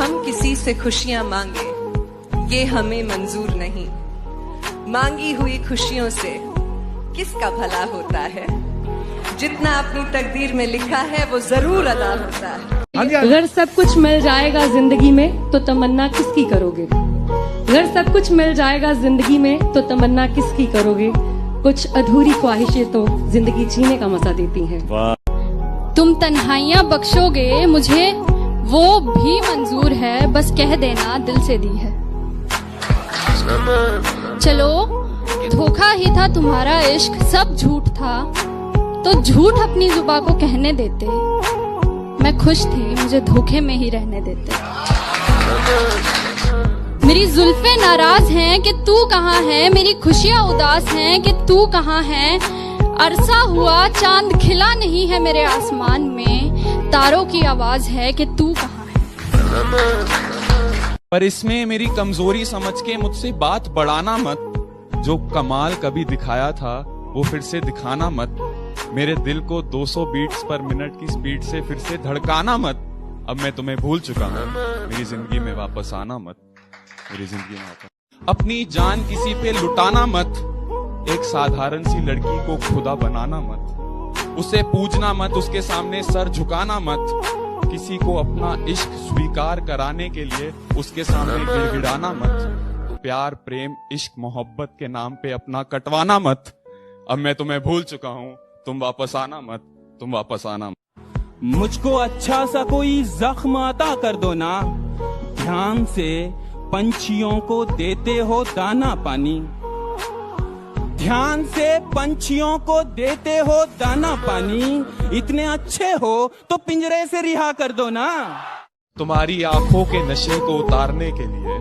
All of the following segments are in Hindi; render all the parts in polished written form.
हम किसी से खुशियां मांगे ये हमें मंजूर नहीं। मांगी हुई खुशियों से किसका भला होता है। जितना अपनी तकदीर में लिखा है वो जरूर अदा होता है। अगर सब कुछ मिल जाएगा जिंदगी में तो तमन्ना किसकी करोगे। अगर सब कुछ मिल जाएगा जिंदगी में तो तमन्ना किसकी करोगे। कुछ अधूरी ख्वाहिशें तो जिंदगी जीने का मजा देती हैं। तुम तन्हाइयां बख्शोगे मुझे वो भी मंजूर है, बस कह देना दिल से दी है। चलो धोखा ही था तुम्हारा इश्क, सब झूठ था तो झूठ अपनी जुबां को कहने देते। मैं खुश थी मुझे धोखे में ही रहने देते। मेरी जुल्फे नाराज हैं कि तू कहाँ है, मेरी खुशियाँ उदास हैं कि तू कहाँ है। अरसा हुआ चांद खिला नहीं है मेरे आसमान में, तारों की आवाज है कि तू कहाँ है। पर इसमें मेरी कमजोरी समझ के मुझसे बात बढ़ाना मत। जो कमाल कभी दिखाया था वो फिर से दिखाना मत। मेरे दिल को 200 बीट्स पर मिनट की स्पीड से फिर से धड़काना मत। अब मैं तुम्हें भूल चुका हूँ, मेरी जिंदगी में वापस आना मत। मेरी जिंदगी में वापस अपनी जान किसी पे लुटाना मत। एक साधारण सी लड़की को खुदा बनाना मत। उसे पूजना मत, उसके सामने सर झुकाना मत। किसी को अपना इश्क स्वीकार कराने के लिए उसके सामने गिड़गिड़ाना मत। प्यार प्रेम इश्क मोहब्बत के नाम पे अपना कटवाना मत। अब मैं तुम्हें भूल चुका हूँ, तुम वापस आना मत, तुम वापस आना मत। मुझको अच्छा सा कोई जख्म अता कर दो ना। ध्यान से पंछियों को देते हो दाना पानी। ध्यान से पंछियों को देते हो दाना पानी। इतने अच्छे हो तो पिंजरे से रिहा कर दो ना। तुम्हारी आंखों के नशे को उतारने के लिए,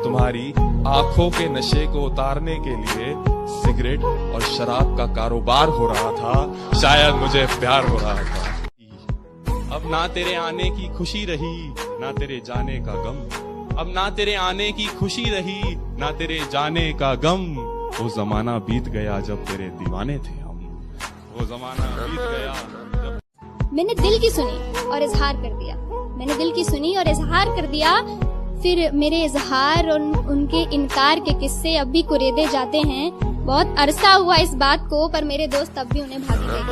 तुम्हारी आंखों के नशे को उतारने के लिए सिगरेट और शराब का कारोबार हो रहा था। शायद मुझे प्यार हो रहा था। अब ना तेरे आने की खुशी रही ना तेरे जाने का गम। अब ना तेरे आने की खुशी रही ना तेरे जाने का गम। वो जमाना बीत गया जब तेरे दीवाने थे हम। वो जमाना बीत गया जब मैंने दिल की सुनी और इजहार कर दिया। मैंने दिल की सुनी और इजहार कर दिया। फिर मेरे इजहार और उनके इनकार के किस्से अब भी कुरेदे जाते हैं। बहुत अरसा हुआ इस बात को, पर मेरे दोस्त अब भी उन्हें भागी लेके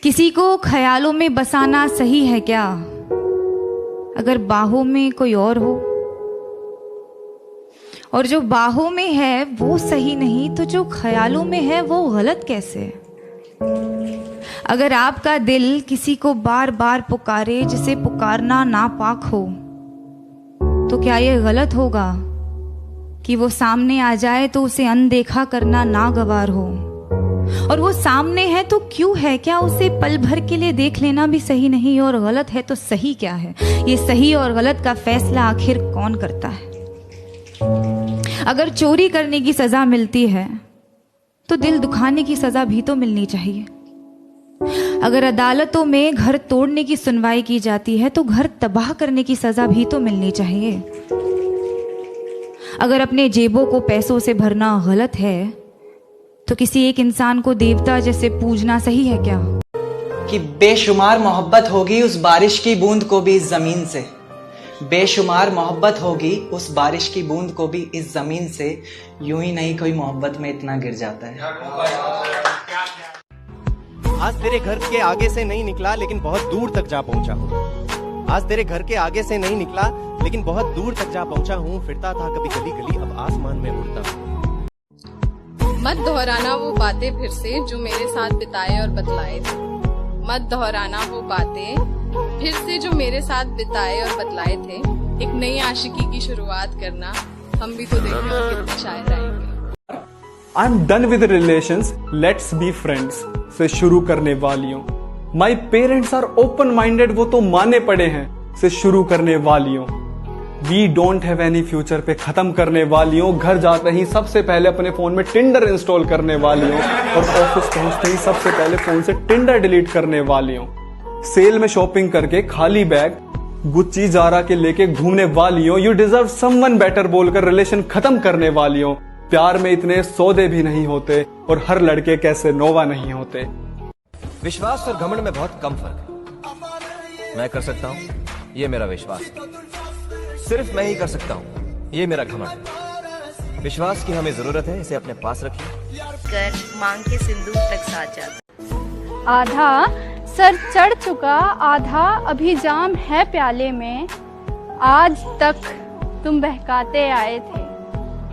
किसी को ख्यालों में बसाना सही है क्या, अगर बाहों में कोई और हो। और जो बाहों में है वो सही नहीं तो जो ख्यालों में है वो गलत कैसे। अगर आपका दिल किसी को बार बार पुकारे जिसे पुकारना नापाक हो, तो क्या ये गलत होगा कि वो सामने आ जाए तो उसे अनदेखा करना नागवार हो। और वो सामने है तो क्यों है, क्या उसे पल भर के लिए देख लेना भी सही नहीं। और गलत है तो सही क्या है, ये सही और गलत का फैसला आखिर कौन करता है। अगर चोरी करने की सजा मिलती है तो दिल दुखाने की सजा भी तो मिलनी चाहिए। अगर अदालतों में घर तोड़ने की सुनवाई की जाती है तो घर तबाह करने की सजा भी तो मिलनी चाहिए। अगर अपने जेबों को पैसों से भरना गलत है तो किसी एक इंसान को देवता जैसे पूजना सही है क्या। कि बेशुमार मोहब्बत होगी उस बारिश की बूंद को भी इस जमीन से। बेशुमार मोहब्बत होगी उस बारिश की बूंद को भी इस जमीन से। यूं ही नहीं कोई मोहब्बत में इतना गिर जाता है। आज तेरे घर के आगे से नहीं निकला लेकिन बहुत दूर तक जा पहुंचा हूँ। आज तेरे घर के आगे से नहीं निकला लेकिन बहुत दूर तक जा पहुंचा हूँ। फिरता था कभी गली गली अब आसमान में उड़ता हूँ। मत दोहराना वो बातें फिर से जो मेरे साथ बिताए और बतलाए थे। मत दोहराना वो बातें फिर से जो मेरे साथ बिताए और बतलाए थे। एक नई आशिकी की शुरुआत करना, हम भी तो देखें और कितने शायर आएंगे। I am done with relations, let's be friends से शुरू करने वालियों। My parents are open minded, वो तो माने पड़े हैं से शुरू करने वालियों। We don't have any future पे खत्म करने वालियों। घर जाते ही सबसे पहले अपने फोन में टिंडर इंस्टॉल करने वालियों और ऑफिस पहुंचते ही सबसे पहले फोन से टिंडर डिलीट करने वालियों। सेल में शॉपिंग करके खाली बैग गुच्ची जारा के लेके घूमने वालियों। यू डिजर्व समवन बेटर बोलकर रिलेशन खत्म करने वालियों। प्यार में इतने सौदे भी नहीं होते और हर लड़के कैसे नोवा नहीं होते। विश्वास और घमंड में बहुत कम फर्क है। मैं कर सकता हूँ, ये मेरा विश्वास है। सिर्फ मैं ही कर सकता हूँ, ये मेरा घमंड। विश्वास की हमें जरूरत है, इसे अपने पास रखिए। कर मांग के सिंदूर तक साथ जाता। आधा सर चढ़ चुका, आधा अभी जाम है प्याले में। आज तक तुम बहकाते आए थे,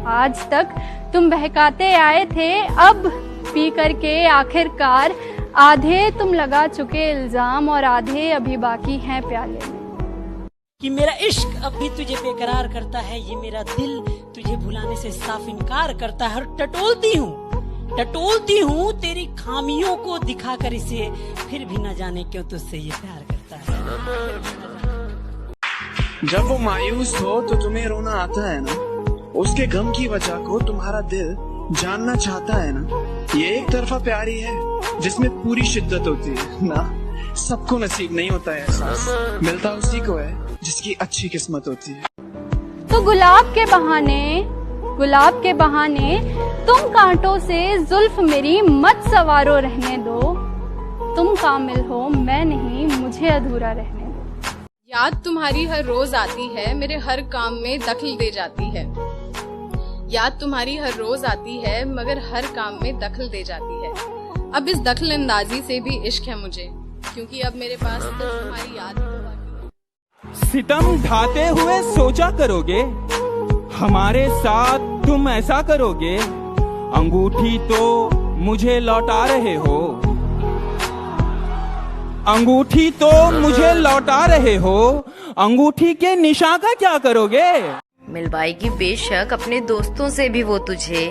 आज तक तुम बहकाते आए थे। अब पी करके आखिरकार आधे तुम लगा चुके इल्जाम और आधे अभी बाकी हैं प्याले में। कि मेरा इश्क अब भी तुझे बेकरार करता है, ये मेरा दिल तुझे भुलाने से साफ इनकार करता है। और टटोलती हूँ तेरी खामियों को दिखाकर इसे, फिर भी न जाने क्यों तुझसे ये प्यार करता है। जब वो मायूस हो तो तुम्हें रोना आता है ना, उसके गम की वजह को तुम्हारा दिल जानना चाहता है ना। ये एक तरफा प्यारी है जिसमें पूरी शिद्दत होती है ना। सबको नसीब नहीं होता है एहसास, मिलता उसी को है जिसकी अच्छी किस्मत होती है। तो गुलाब के बहाने तुम कांटों से जुल्फ मेरी मत सवारो रहने दो। तुम कामिल हो मैं नहीं, मुझे अधूरा रहने दो। याद तुम्हारी हर रोज आती है, मेरे हर काम में दखल दे जाती है। याद तुम्हारी हर रोज आती है, मगर हर काम में दखल दे जाती है। अब इस दखल अंदाजी से भी इश्क है मुझे, क्योंकि अब मेरे पास तो तुम्हारी याद ही बाकी है। सितम ढाते हुए सोचा करोगे, हमारे साथ तुम ऐसा करोगे। अंगूठी तो मुझे लौटा रहे हो, अंगूठी तो मुझे लौटा रहे हो। अंगूठी के निशान का क्या करोगे? मिलवाएगी बेशक अपने दोस्तों से भी वो तुझे,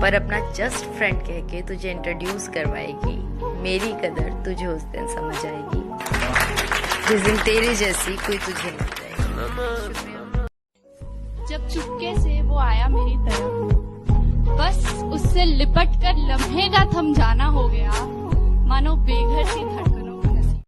पर अपना जस्ट फ्रेंड कह के तुझे इंट्रोड्यूस करवाएगी। मेरी कदर तुझे उस दिन समझ आएगी, जिस दिन तेरे जैसी कोई तुझे मिल जाएगी। जब चुपके से वो आया मेरी तरफ, बस उससे लिपट कर लम्हे का थम